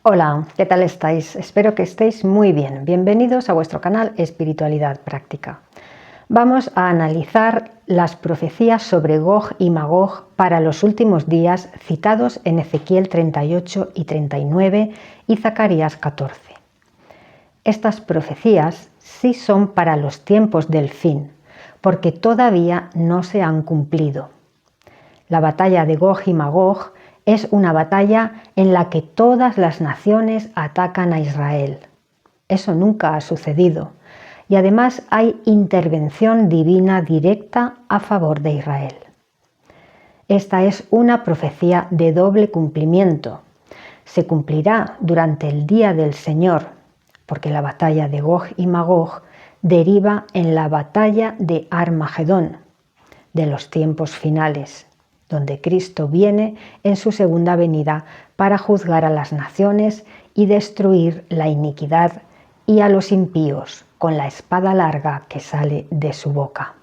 Hola, ¿qué tal estáis? Espero que estéis muy bien. Bienvenidos a vuestro canal Espiritualidad Práctica. Vamos a analizar las profecías sobre Gog y Magog para los últimos días citados en Ezequiel 38 y 39 y Zacarías 14. Estas profecías sí son para los tiempos del fin, porque todavía no se han cumplido. La batalla de Gog y Magog es una batalla en la que todas las naciones atacan a Israel. Eso nunca ha sucedido y además hay intervención divina directa a favor de Israel. Esta es una profecía de doble cumplimiento. Se cumplirá durante el día del Señor, porque la batalla de Gog y Magog deriva en la batalla de Armagedón, de los tiempos finales, donde Cristo viene en su segunda venida para juzgar a las naciones y destruir la iniquidad y a los impíos con la espada larga que sale de su boca.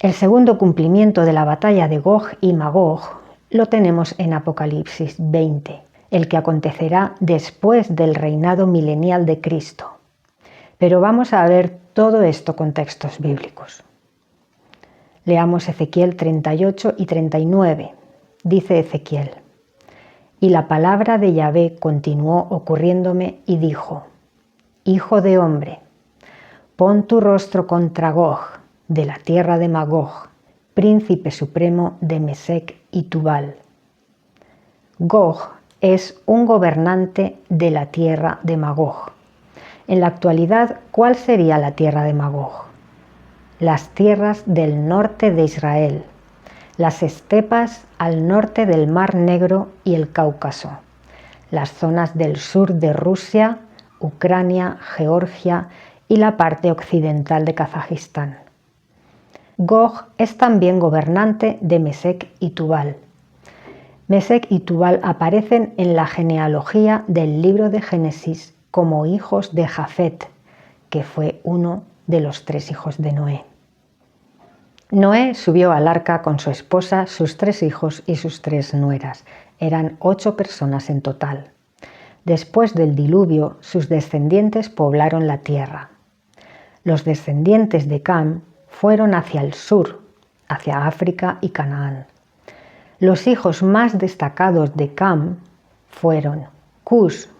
El segundo cumplimiento de la batalla de Gog y Magog lo tenemos en Apocalipsis 20, el que acontecerá después del reinado milenial de Cristo. Pero vamos a ver todo esto con textos bíblicos. Leamos Ezequiel 38 y 39. Dice Ezequiel: Y la palabra de Yahvé continuó ocurriéndome y dijo: Hijo de hombre, pon tu rostro contra Gog, de la tierra de Magog, príncipe supremo de Mesec y Tubal. Gog es un gobernante de la tierra de Magog. En la actualidad, ¿cuál sería la tierra de Magog? Las tierras del norte de Israel, las estepas al norte del Mar Negro y el Cáucaso, las zonas del sur de Rusia, Ucrania, Georgia y la parte occidental de Kazajistán. Gog es también gobernante de Mesec y Tubal. Mesec y Tubal aparecen en la genealogía del libro de Génesis como hijos de Jafet, que fue uno de los 3 hijos de Noé. Noé subió al arca con su esposa, sus 3 hijos y sus 3 nueras. Eran 8 personas en total. Después del diluvio, sus descendientes poblaron la tierra. Los descendientes de Cam fueron hacia el sur, hacia África y Canaán. Los hijos más destacados de Cam fueron Cus,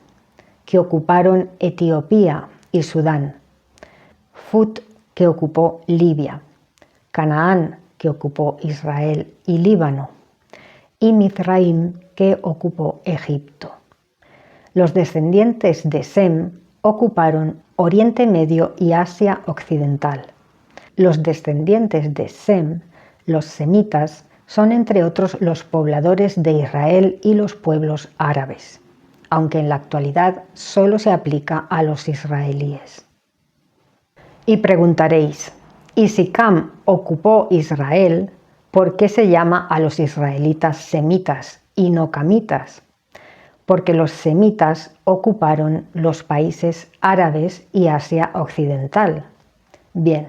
que ocuparon Etiopía y Sudán, Fut, que ocupó Libia, Canaán, que ocupó Israel y Líbano, y Mizraim, que ocupó Egipto. Los descendientes de Sem ocuparon Oriente Medio y Asia Occidental. Los descendientes de Sem, los semitas, son entre otros los pobladores de Israel y los pueblos árabes, aunque en la actualidad solo se aplica a los israelíes. Y preguntaréis: ¿y si Cam ocupó Israel, por qué se llama a los israelitas semitas y no camitas? Porque los semitas ocuparon los países árabes y Asia Occidental. Bien,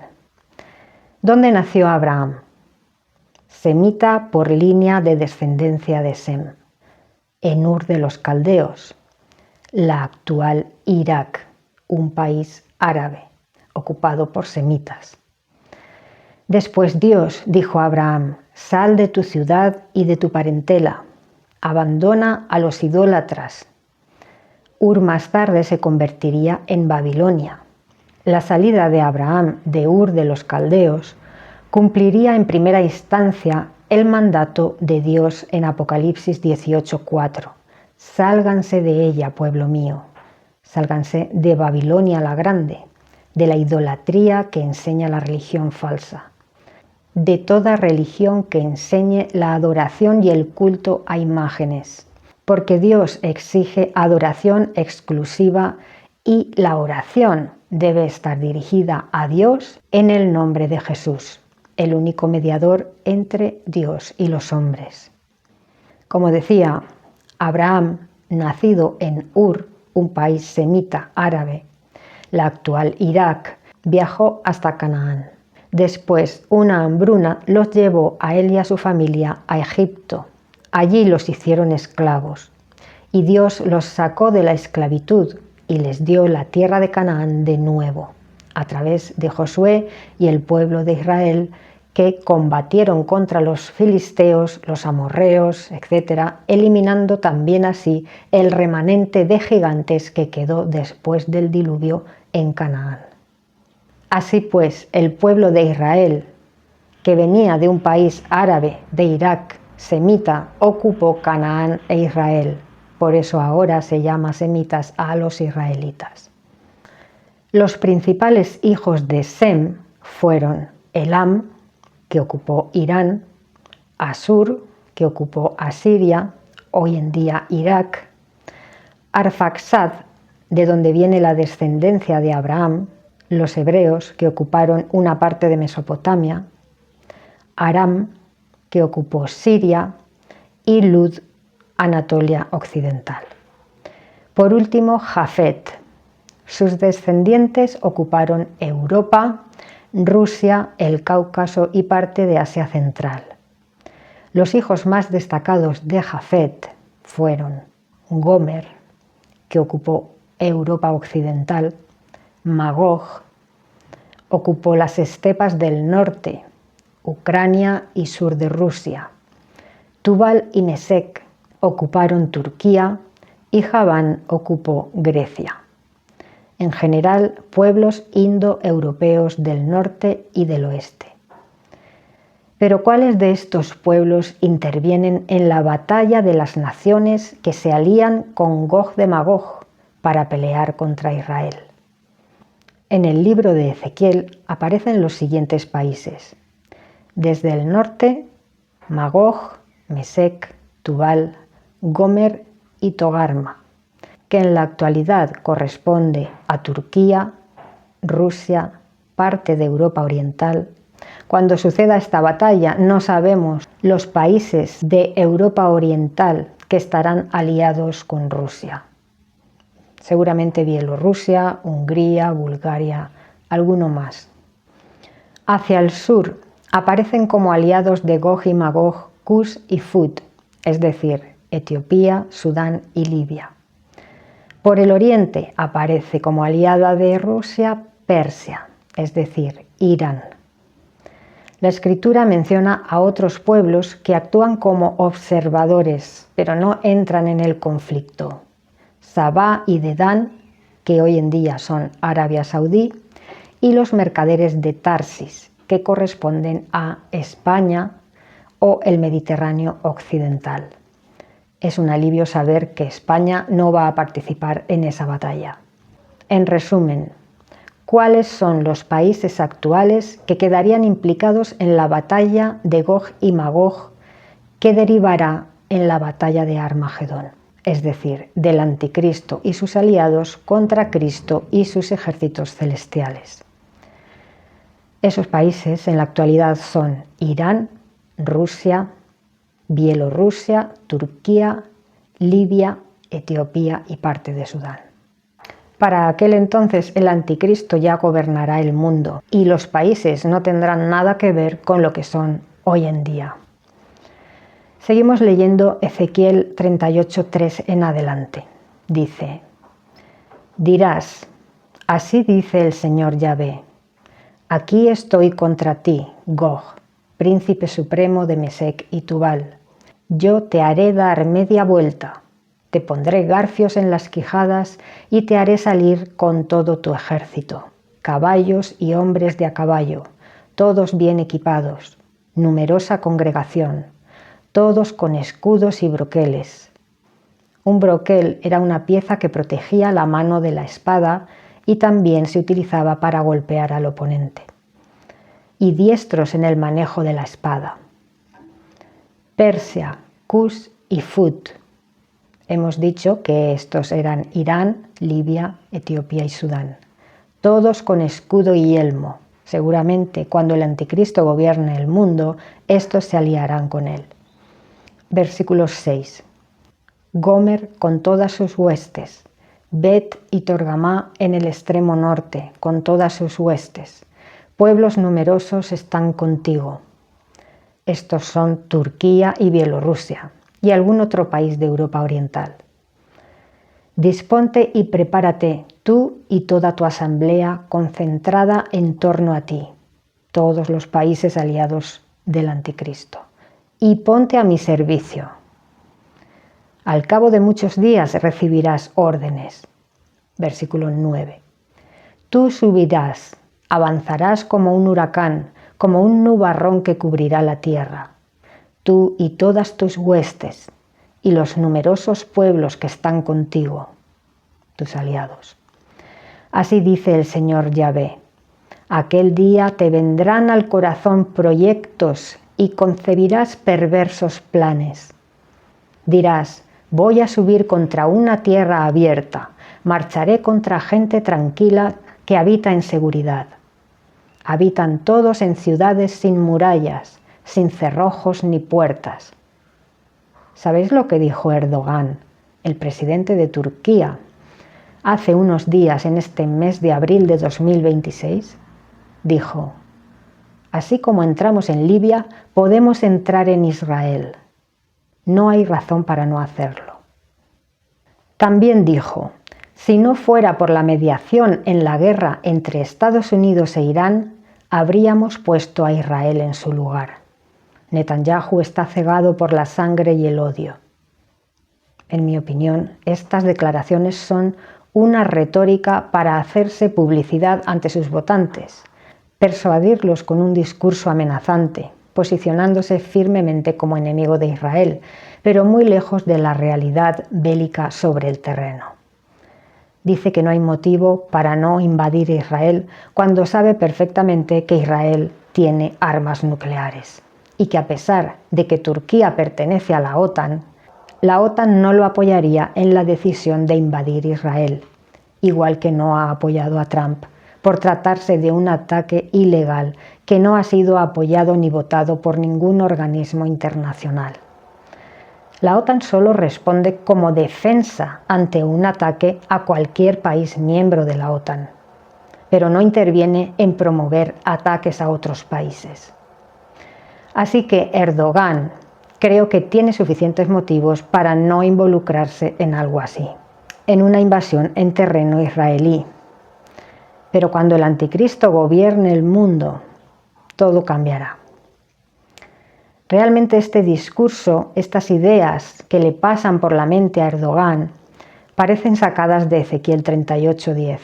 ¿dónde nació Abraham? Semita por línea de descendencia de Sem, en Ur de los Caldeos, la actual Irak, un país árabe ocupado por semitas. Después Dios dijo a Abraham: sal de tu ciudad y de tu parentela, abandona a los idólatras. Ur más tarde se convertiría en Babilonia. La salida de Abraham de Ur de los Caldeos cumpliría en primera instancia el mandato de Dios en Apocalipsis 18:4. Sálganse de ella, pueblo mío. Sálganse de Babilonia la Grande, de la idolatría que enseña la religión falsa, de toda religión que enseñe la adoración y el culto a imágenes, porque Dios exige adoración exclusiva y la oración debe estar dirigida a Dios en el nombre de Jesús, el único mediador entre Dios y los hombres. Como decía, Abraham, nacido en Ur, un país semita árabe, la actual Irak, viajó hasta Canaán. Después, una hambruna los llevó a él y a su familia a Egipto. Allí los hicieron esclavos. Y Dios los sacó de la esclavitud y les dio la tierra de Canaán de nuevo, a través de Josué y el pueblo de Israel, que combatieron contra los filisteos, los amorreos, etc., eliminando también así el remanente de gigantes que quedó después del diluvio en Canaán. Así pues, el pueblo de Israel, que venía de un país árabe, de Irak, semita, ocupó Canaán e Israel. Por eso ahora se llama semitas a los israelitas. Los principales hijos de Sem fueron Elam, que ocupó Irán, Asur, que ocupó Asiria, hoy en día Irak, Arfaxad, de donde viene la descendencia de Abraham, los hebreos, que ocuparon una parte de Mesopotamia, Aram, que ocupó Siria, y Lud, Anatolia occidental. Por último, Jafet. Sus descendientes ocuparon Europa, Rusia, el Cáucaso y parte de Asia Central. Los hijos más destacados de Jafet fueron Gomer, que ocupó Europa occidental, Magog, ocupó las estepas del norte, Ucrania y sur de Rusia. Tubal y Mesec ocuparon Turquía y Javán ocupó Grecia. En general, pueblos indoeuropeos del norte y del oeste. Pero ¿cuáles de estos pueblos intervienen en la batalla de las naciones que se alían con Gog de Magog para pelear contra Israel? En el libro de Ezequiel aparecen los siguientes países. Desde el norte, Magog, Mesec, Tubal, Gomer y Togarma, que en la actualidad corresponde a Turquía, Rusia, parte de Europa Oriental. Cuando suceda esta batalla no sabemos los países de Europa Oriental que estarán aliados con Rusia. Seguramente Bielorrusia, Hungría, Bulgaria, alguno más. Hacia el sur aparecen como aliados de Gog y Magog Cus y Fut, es decir, Etiopía, Sudán y Libia. Por el oriente aparece como aliada de Rusia Persia, es decir, Irán. La escritura menciona a otros pueblos que actúan como observadores, pero no entran en el conflicto. Sabá y Dedán, que hoy en día son Arabia Saudí, y los mercaderes de Tarsis, que corresponden a España o el Mediterráneo occidental. Es un alivio saber que España no va a participar en esa batalla. En resumen, ¿cuáles son los países actuales que quedarían implicados en la batalla de Gog y Magog que derivará en la batalla de Armagedón? Es decir, del anticristo y sus aliados contra Cristo y sus ejércitos celestiales. Esos países en la actualidad son Irán, Rusia, Bielorrusia, Turquía, Libia, Etiopía y parte de Sudán. Para aquel entonces el anticristo ya gobernará el mundo y los países no tendrán nada que ver con lo que son hoy en día. Seguimos leyendo Ezequiel 38:3 en adelante. Dice: dirás, así dice el Señor Yahvé, aquí estoy contra ti, Gog, príncipe supremo de Mesec y Tubal. Yo te haré dar media vuelta, te pondré garfios en las quijadas y te haré salir con todo tu ejército, caballos y hombres de a caballo, todos bien equipados, numerosa congregación, todos con escudos y broqueles. Un broquel era una pieza que protegía la mano de la espada y también se utilizaba para golpear al oponente. Y diestros en el manejo de la espada. Persia, Cus y Fut. Hemos dicho que estos eran Irán, Libia, Etiopía y Sudán. Todos con escudo y yelmo. Seguramente cuando el anticristo gobierne el mundo, estos se aliarán con él. Versículo 6. Gomer con todas sus huestes. Bet y Torgamá en el extremo norte, con todas sus huestes. Pueblos numerosos están contigo. Estos son Turquía y Bielorrusia y algún otro país de Europa Oriental. Disponte y prepárate, tú y toda tu asamblea concentrada en torno a ti, todos los países aliados del Anticristo, y ponte a mi servicio. Al cabo de muchos días recibirás órdenes. Versículo 9. Tú subirás, avanzarás como un huracán, como un nubarrón que cubrirá la tierra. Tú y todas tus huestes, y los numerosos pueblos que están contigo, tus aliados. Así dice el Señor Yahvé: aquel día te vendrán al corazón proyectos y concebirás perversos planes. Dirás: voy a subir contra una tierra abierta, marcharé contra gente tranquila que habita en seguridad. Habitan todos en ciudades sin murallas, sin cerrojos ni puertas. ¿Sabéis lo que dijo Erdogan, el presidente de Turquía, hace unos días en este mes de abril de 2026? Dijo: así como entramos en Libia, podemos entrar en Israel. No hay razón para no hacerlo. También dijo: si no fuera por la mediación en la guerra entre Estados Unidos e Irán, habríamos puesto a Israel en su lugar. Netanyahu está cegado por la sangre y el odio. En mi opinión, estas declaraciones son una retórica para hacerse publicidad ante sus votantes, persuadirlos con un discurso amenazante, posicionándose firmemente como enemigo de Israel, pero muy lejos de la realidad bélica sobre el terreno. Dice que no hay motivo para no invadir Israel cuando sabe perfectamente que Israel tiene armas nucleares y que, a pesar de que Turquía pertenece a la OTAN no lo apoyaría en la decisión de invadir Israel, igual que no ha apoyado a Trump por tratarse de un ataque ilegal que no ha sido apoyado ni votado por ningún organismo internacional. La OTAN solo responde como defensa ante un ataque a cualquier país miembro de la OTAN, pero no interviene en promover ataques a otros países. Así que Erdogan creo que tiene suficientes motivos para no involucrarse en algo así, en una invasión en terreno israelí. Pero cuando el anticristo gobierne el mundo, todo cambiará. Realmente este discurso, estas ideas que le pasan por la mente a Erdogan, parecen sacadas de Ezequiel 38:10.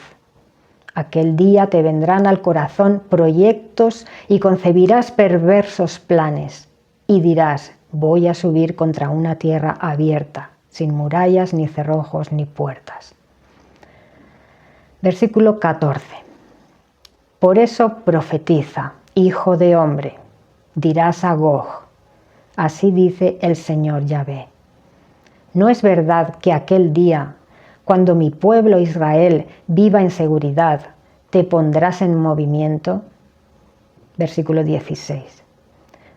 Aquel día te vendrán al corazón proyectos y concebirás perversos planes, y dirás: voy a subir contra una tierra abierta, sin murallas, ni cerrojos, ni puertas. Versículo 14. Por eso profetiza, hijo de hombre, dirás a Gog: así dice el Señor Yahvé: ¿no es verdad que aquel día, cuando mi pueblo Israel viva en seguridad, te pondrás en movimiento? Versículo 16.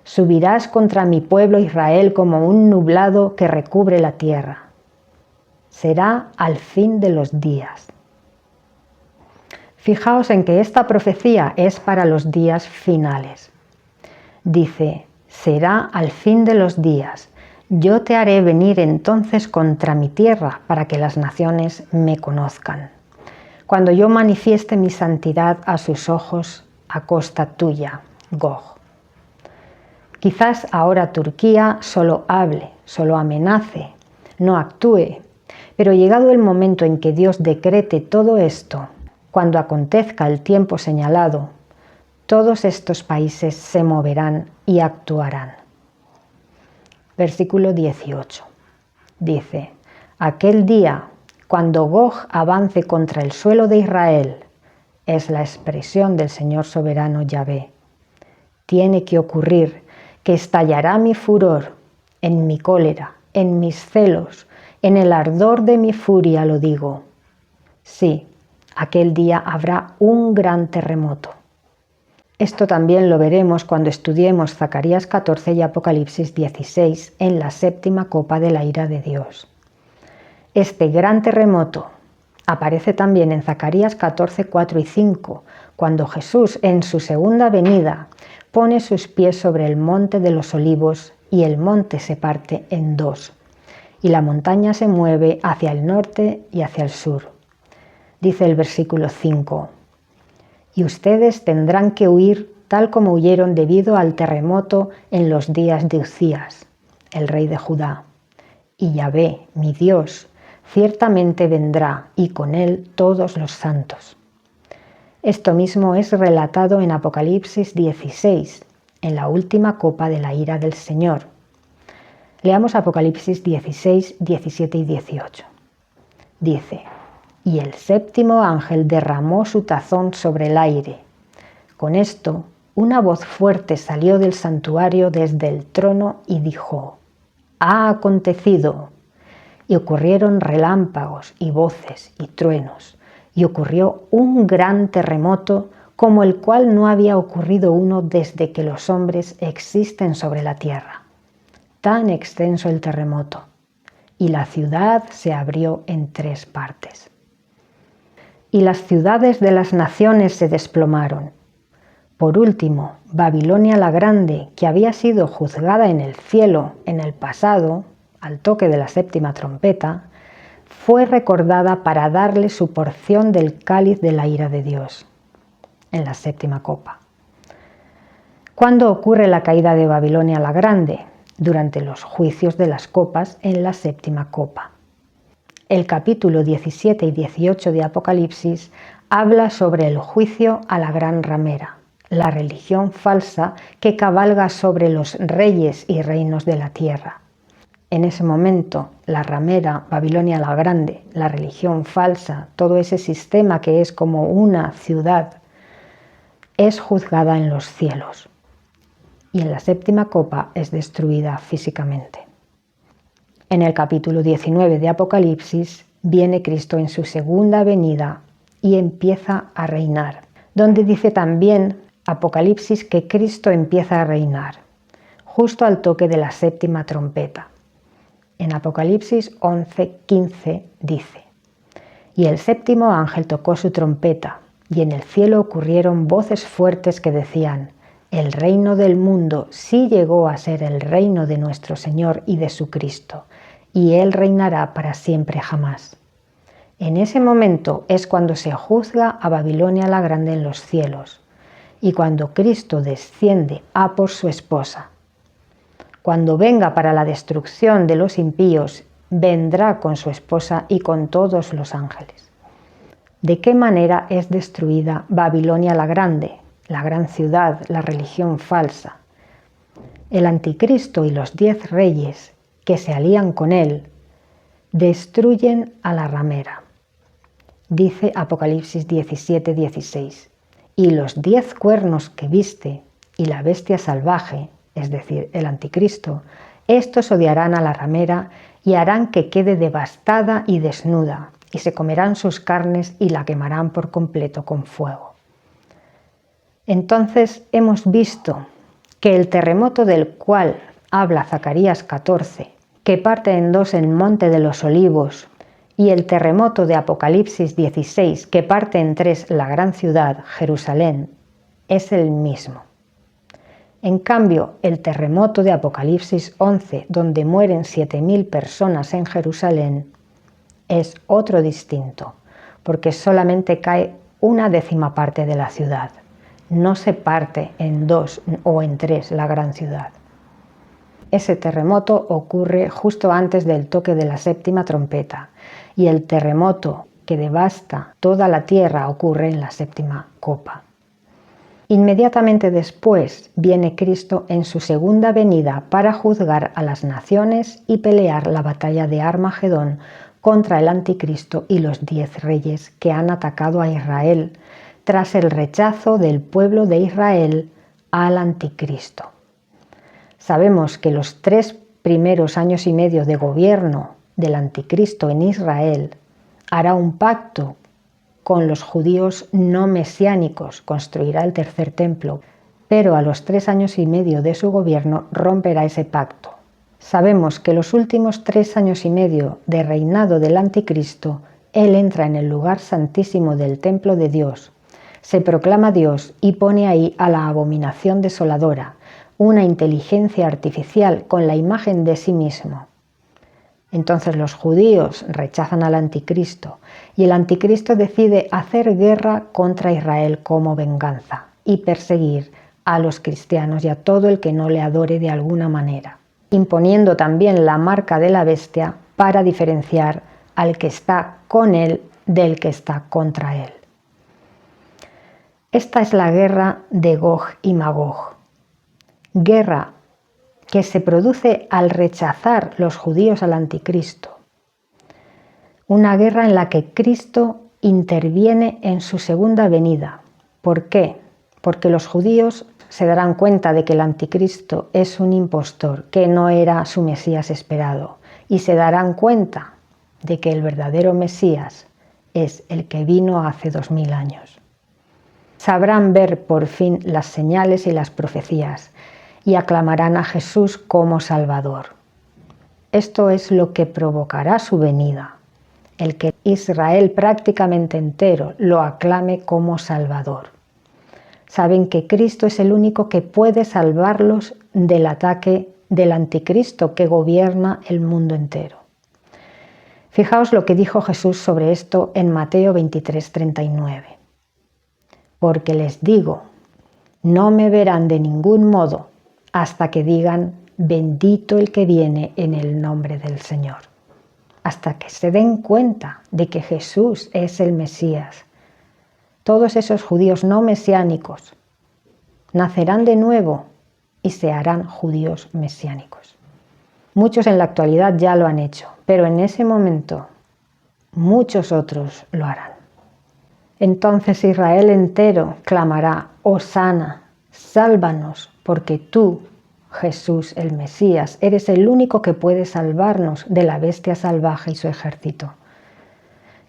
Subirás contra mi pueblo Israel como un nublado que recubre la tierra. Será al fin de los días. Fijaos en que esta profecía es para los días finales. Dice: será al fin de los días. Yo te haré venir entonces contra mi tierra para que las naciones me conozcan. Cuando yo manifieste mi santidad a sus ojos a costa tuya, Gog. Quizás ahora Turquía solo hable, solo amenace, no actúe, pero llegado el momento en que Dios decrete todo esto, cuando acontezca el tiempo señalado, todos estos países se moverán y actuarán. Versículo 18. Dice: aquel día, cuando Gog avance contra el suelo de Israel, es la expresión del Señor soberano Yahvé. Tiene que ocurrir que estallará mi furor, en mi cólera, en mis celos, en el ardor de mi furia lo digo. Sí, aquel día habrá un gran terremoto. Esto también lo veremos cuando estudiemos Zacarías 14 y Apocalipsis 16 en la séptima copa de la ira de Dios. Este gran terremoto aparece también en Zacarías 14, 4 y 5, cuando Jesús en su segunda venida pone sus pies sobre el monte de los olivos y el monte se parte en dos. y la montaña se mueve hacia el norte y hacia el sur. Dice el versículo 5: y ustedes tendrán que huir tal como huyeron debido al terremoto en los días de Uzías, el rey de Judá. Y Yahvé, mi Dios, ciertamente vendrá, y con él todos los santos. Esto mismo es relatado en Apocalipsis 16, en la última copa de la ira del Señor. Leamos Apocalipsis 16, 17 y 18. Dice: y el séptimo ángel derramó su tazón sobre el aire. Con esto, una voz fuerte salió del santuario desde el trono y dijo: ha acontecido. Y ocurrieron relámpagos y voces y truenos, y ocurrió un gran terremoto como el cual no había ocurrido uno desde que los hombres existen sobre la tierra. Tan extenso el terremoto, y la ciudad se abrió en 3 partes. Y las ciudades de las naciones se desplomaron. Por último, Babilonia la Grande, que había sido juzgada en el cielo en el pasado, al toque de la 7ª trompeta, fue recordada para darle su porción del cáliz de la ira de Dios, en la 7ª copa. ¿Cuándo ocurre la caída de Babilonia la Grande? Durante los juicios de las copas en la 7ª copa. El capítulo 17 y 18 de Apocalipsis habla sobre el juicio a la gran ramera, la religión falsa que cabalga sobre los reyes y reinos de la tierra. En ese momento, la ramera, Babilonia la Grande, la religión falsa, todo ese sistema que es como una ciudad, es juzgada en los cielos. Y en la 7ª copa es destruida físicamente. En el capítulo 19 de Apocalipsis viene Cristo en su segunda venida y empieza a reinar, donde dice también Apocalipsis que Cristo empieza a reinar, justo al toque de la 7ª trompeta. En Apocalipsis 11:15 dice: y el 7º ángel tocó su trompeta, y en el cielo ocurrieron voces fuertes que decían: el reino del mundo sí llegó a ser el reino de nuestro Señor y de su Cristo, y Él reinará para siempre jamás. En ese momento es cuando se juzga a Babilonia la Grande en los cielos, y cuando Cristo desciende a por su esposa. Cuando venga para la destrucción de los impíos, vendrá con su esposa y con todos los ángeles. ¿De qué manera es destruida Babilonia la Grande, la gran ciudad, la religión falsa? El anticristo y los 10 reyes que se alían con él destruyen a la ramera. Dice Apocalipsis 17:16: y los 10 cuernos que viste y la bestia salvaje, es decir, el anticristo, estos odiarán a la ramera y harán que quede devastada y desnuda, y se comerán sus carnes y la quemarán por completo con fuego. Entonces hemos visto que el terremoto del cual habla Zacarías 14, que parte en 2 el monte de los olivos, y el terremoto de Apocalipsis 16, que parte en 3 la gran ciudad, Jerusalén, es el mismo. En cambio, el terremoto de Apocalipsis 11, donde mueren 7.000 personas en Jerusalén, es otro distinto, porque solamente cae 1/10 parte de la ciudad. No se parte en 2 o en 3 la gran ciudad. Ese terremoto ocurre justo antes del toque de la 7ª trompeta, y el terremoto que devasta toda la tierra ocurre en la 7ª copa. Inmediatamente después viene Cristo en su segunda venida para juzgar a las naciones y pelear la batalla de Armagedón contra el anticristo y los 10 reyes que han atacado a Israel tras el rechazo del pueblo de Israel al anticristo. Sabemos que los 3 primeros años y medio de gobierno del anticristo en Israel hará un pacto con los judíos no mesiánicos, construirá el 3er templo, pero a los 3 años y medio de su gobierno romperá ese pacto. Sabemos que los últimos 3 años y medio de reinado del anticristo, él entra en el lugar santísimo del templo de Dios, se proclama Dios y pone ahí a la abominación desoladora, una inteligencia artificial con la imagen de sí mismo. Entonces los judíos rechazan al anticristo y el anticristo decide hacer guerra contra Israel como venganza y perseguir a los cristianos y a todo el que no le adore de alguna manera, imponiendo también la marca de la bestia para diferenciar al que está con él del que está contra él. Esta es la guerra de Gog y Magog, guerra que se produce al rechazar los judíos al anticristo. Una guerra en la que Cristo interviene en su segunda venida. ¿Por qué? Porque los judíos se darán cuenta de que el anticristo es un impostor, que no era su Mesías esperado, y se darán cuenta de que el verdadero Mesías es el que vino hace 2000 años. Sabrán ver por fin las señales y las profecías, y aclamarán a Jesús como Salvador. Esto es lo que provocará su venida, el que Israel prácticamente entero lo aclame como Salvador. Saben que Cristo es el único que puede salvarlos del ataque del anticristo que gobierna el mundo entero. Fijaos lo que dijo Jesús sobre esto en Mateo 23:39. Porque les digo, no me verán de ningún modo hasta que digan, bendito el que viene en el nombre del Señor. Hasta que se den cuenta de que Jesús es el Mesías. Todos esos judíos no mesiánicos nacerán de nuevo y se harán judíos mesiánicos. Muchos en la actualidad ya lo han hecho, pero en ese momento muchos otros lo harán. Entonces Israel entero clamará, Hosana, sálvanos, porque tú, Jesús el Mesías, eres el único que puede salvarnos de la bestia salvaje y su ejército.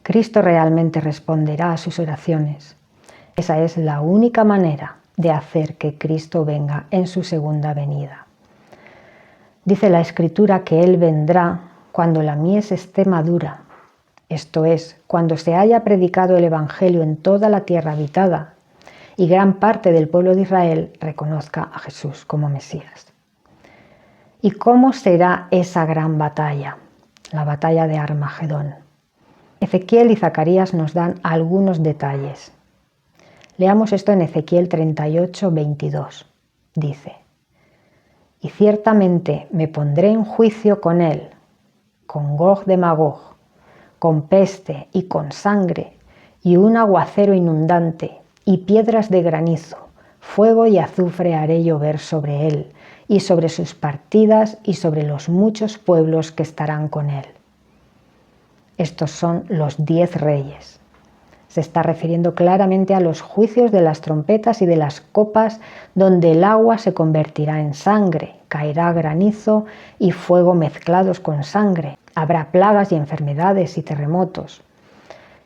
Cristo realmente responderá a sus oraciones. Esa es la única manera de hacer que Cristo venga en su segunda venida. Dice la Escritura que Él vendrá cuando la mies esté madura, esto es, cuando se haya predicado el Evangelio en toda la tierra habitada y gran parte del pueblo de Israel reconozca a Jesús como Mesías. ¿Y cómo será esa gran batalla? La batalla de Armagedón. Ezequiel y Zacarías nos dan algunos detalles. Leamos esto en Ezequiel 38:22. Dice, y ciertamente me pondré en juicio con él, con Gog de Magog, con peste y con sangre, y un aguacero inundante, y piedras de granizo, fuego y azufre haré llover sobre él, y sobre sus partidas y sobre los muchos pueblos que estarán con él. Estos son los 10 reyes. Se está refiriendo claramente a los juicios de las trompetas y de las copas, donde el agua se convertirá en sangre, caerá granizo y fuego mezclados con sangre. Habrá plagas y enfermedades y terremotos.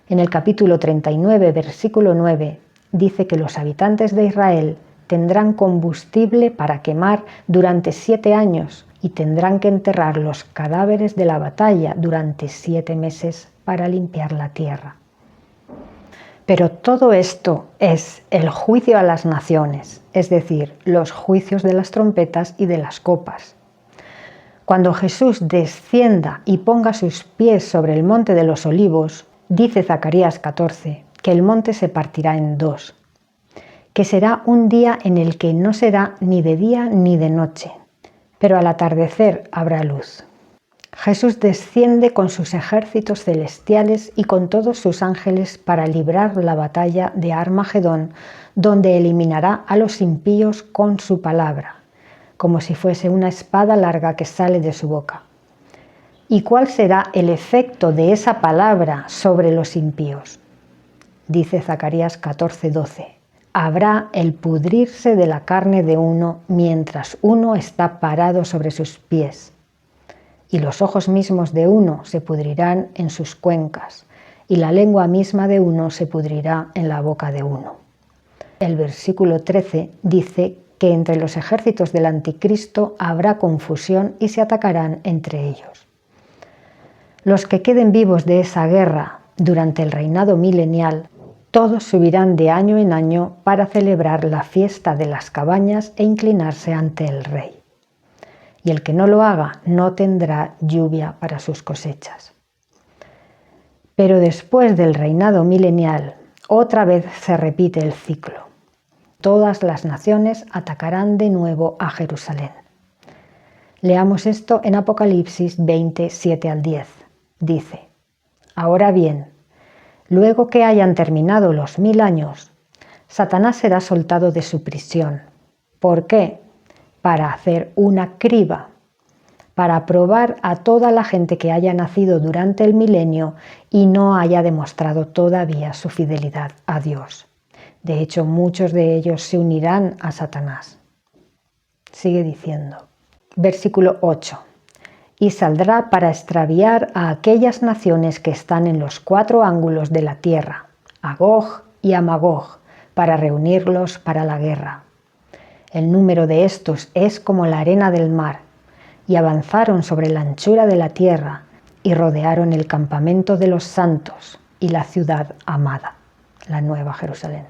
En el capítulo 39, versículo 9, dice que los habitantes de Israel tendrán combustible para quemar durante 7 años y tendrán que enterrar los cadáveres de la batalla durante 7 meses para limpiar la tierra. Pero todo esto es el juicio a las naciones, es decir, los juicios de las trompetas y de las copas. Cuando Jesús descienda y ponga sus pies sobre el monte de los olivos, dice Zacarías 14, que el monte se partirá en 2, que será un día en el que no será ni de día ni de noche, pero al atardecer habrá luz. Jesús desciende con sus ejércitos celestiales y con todos sus ángeles para librar la batalla de Armagedón, donde eliminará a los impíos con su palabra, como si fuese una espada larga que sale de su boca. ¿Y cuál será el efecto de esa palabra sobre los impíos? Dice Zacarías 14:12. Habrá el pudrirse de la carne de uno mientras uno está parado sobre sus pies. Y los ojos mismos de uno se pudrirán en sus cuencas, y la lengua misma de uno se pudrirá en la boca de uno. El versículo 13 dice que entre los ejércitos del anticristo habrá confusión y se atacarán entre ellos. Los que queden vivos de esa guerra durante el reinado milenial, todos subirán de año en año para celebrar la fiesta de las cabañas e inclinarse ante el rey. y el que no lo haga no tendrá lluvia para sus cosechas. Pero después del reinado milenial, otra vez se repite el ciclo. Todas las naciones atacarán de nuevo a Jerusalén. Leamos esto en Apocalipsis 20, 7 al 10. Dice: Ahora bien, luego que hayan terminado los 1000 años, Satanás será soltado de su prisión. ¿Por qué? Para hacer una criba, para probar a toda la gente que haya nacido durante el milenio y no haya demostrado todavía su fidelidad a Dios. De hecho, muchos de ellos se unirán a Satanás. Sigue diciendo, versículo 8. Y saldrá para extraviar a aquellas naciones que están en los 4 ángulos de la tierra, a Gog y a Magog, para reunirlos para la guerra. El número de estos es como la arena del mar, y avanzaron sobre la anchura de la tierra y rodearon el campamento de los santos y la ciudad amada, la Nueva Jerusalén.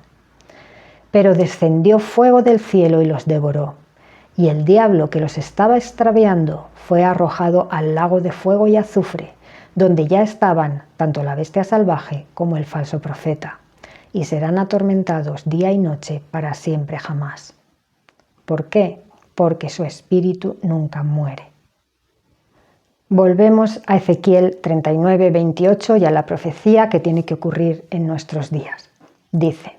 Pero descendió fuego del cielo y los devoró, y el diablo que los estaba extraviando fue arrojado al lago de fuego y azufre, donde ya estaban tanto la bestia salvaje como el falso profeta, y serán atormentados día y noche para siempre jamás. ¿Por qué? Porque su espíritu nunca muere. Volvemos a Ezequiel 39, 28 y a la profecía que tiene que ocurrir en nuestros días. Dice: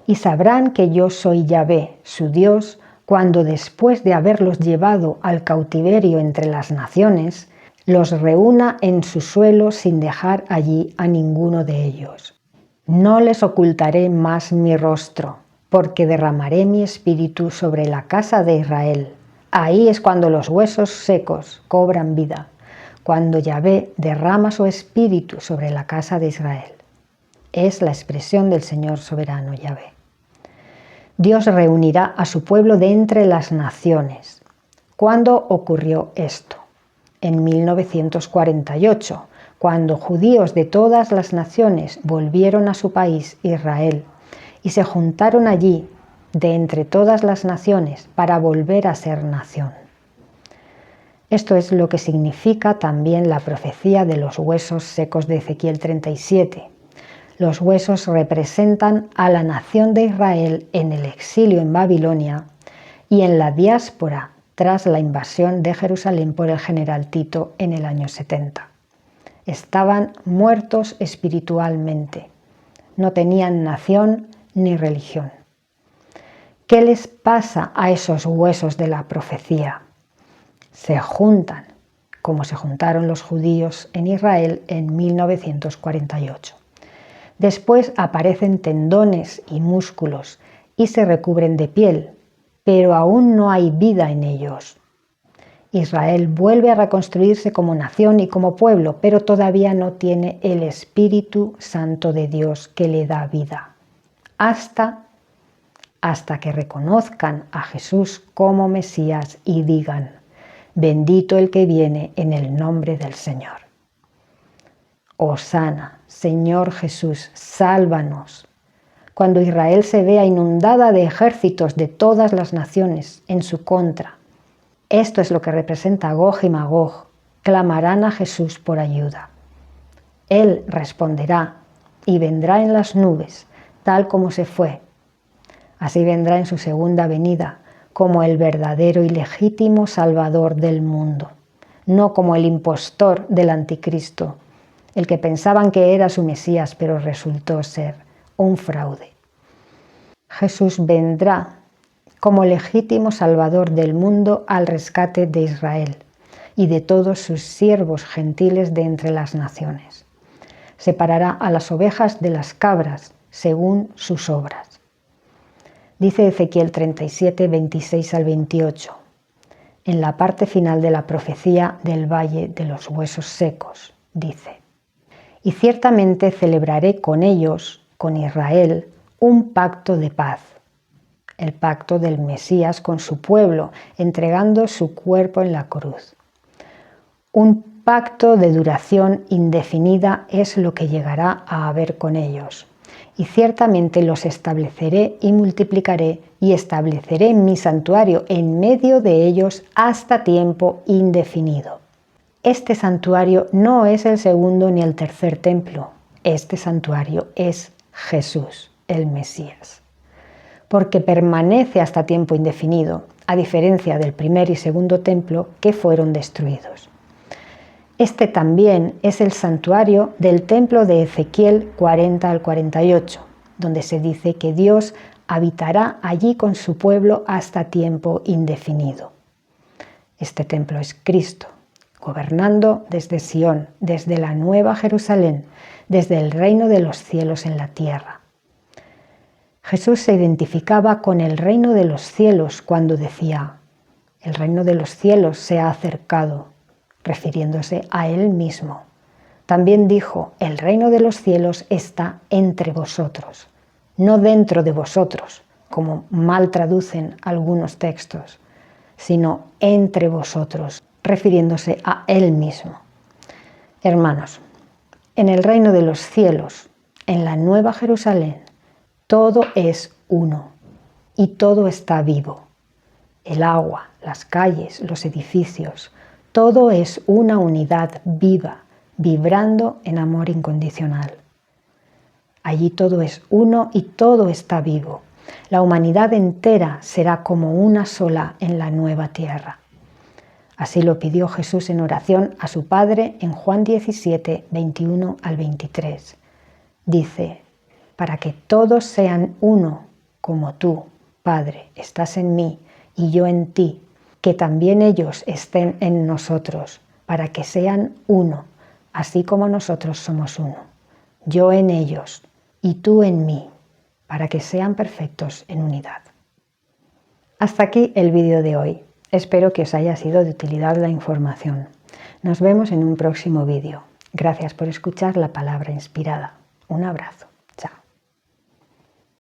Y sabrán que yo soy Yahvé, su Dios, cuando después de haberlos llevado al cautiverio entre las naciones, los reúna en su suelo sin dejar allí a ninguno de ellos. No les ocultaré más mi rostro, porque derramaré mi espíritu sobre la casa de Israel. Ahí es cuando los huesos secos cobran vida, cuando Yahvé derrama su espíritu sobre la casa de Israel. Es la expresión del Señor soberano Yahvé. Dios reunirá a su pueblo de entre las naciones. ¿Cuándo ocurrió esto? En 1948, cuando judíos de todas las naciones volvieron a su país, Israel, y se juntaron allí de entre todas las naciones para volver a ser nación. Esto es lo que significa también la profecía de los huesos secos de Ezequiel 37. Los huesos representan a la nación de Israel en el exilio en Babilonia y en la diáspora tras la invasión de Jerusalén por el general Tito en el año 70. Estaban muertos espiritualmente, no tenían nación ni religión. ¿Qué les pasa a esos huesos de la profecía? Se juntan, como se juntaron los judíos en Israel en 1948. Después aparecen tendones y músculos y se recubren de piel, pero aún no hay vida en ellos. Israel vuelve a reconstruirse como nación y como pueblo, pero todavía no tiene el Espíritu Santo de Dios que le da vida. Hasta que reconozcan a Jesús como Mesías y digan: bendito el que viene en el nombre del Señor. Hosana, Señor Jesús, sálvanos. Cuando Israel se vea inundada de ejércitos de todas las naciones en su contra, esto es lo que representa Gog y Magog, clamarán a Jesús por ayuda. Él responderá y vendrá en las nubes, tal como se fue. Así vendrá en su segunda venida, como el verdadero y legítimo Salvador del mundo, no como el impostor del anticristo, el que pensaban que era su Mesías, pero resultó ser un fraude. Jesús vendrá como legítimo Salvador del mundo al rescate de Israel y de todos sus siervos gentiles de entre las naciones. Separará a las ovejas de las cabras según sus obras. Dice Ezequiel 37, 26 al 28, en la parte final de la profecía del Valle de los Huesos Secos, dice: Y ciertamente celebraré con ellos, con Israel, un pacto de paz, el pacto del Mesías con su pueblo, entregando su cuerpo en la cruz. Un pacto de duración indefinida es lo que llegará a haber con ellos, y ciertamente los estableceré y multiplicaré, y estableceré mi santuario en medio de ellos hasta tiempo indefinido. Este santuario no es el segundo ni el tercer templo. Este santuario es Jesús, el Mesías, porque permanece hasta tiempo indefinido, a diferencia del primer y segundo templo que fueron destruidos. Este también es el santuario del templo de Ezequiel 40 al 48, donde se dice que Dios habitará allí con su pueblo hasta tiempo indefinido. Este templo es Cristo, gobernando desde Sión, desde la Nueva Jerusalén, desde el reino de los cielos en la tierra. Jesús se identificaba con el reino de los cielos cuando decía: el reino de los cielos se ha acercado, refiriéndose a él mismo. También dijo: el reino de los cielos está entre vosotros, no dentro de vosotros, como mal traducen algunos textos, sino entre vosotros, refiriéndose a él mismo. Hermanos, en el reino de los cielos, en la Nueva Jerusalén, todo es uno y todo está vivo. El agua, las calles, los edificios, todo es una unidad viva, vibrando en amor incondicional. Allí todo es uno y todo está vivo. La humanidad entera será como una sola en la nueva tierra. Así lo pidió Jesús en oración a su Padre en Juan 17, 21 al 23. Dice: para que todos sean uno, como tú, Padre, estás en mí y yo en ti, que también ellos estén en nosotros, para que sean uno, así como nosotros somos uno. Yo en ellos y tú en mí, para que sean perfectos en unidad. Hasta aquí el vídeo de hoy. Espero que os haya sido de utilidad la información. Nos vemos en un próximo vídeo. Gracias por escuchar la palabra inspirada. Un abrazo.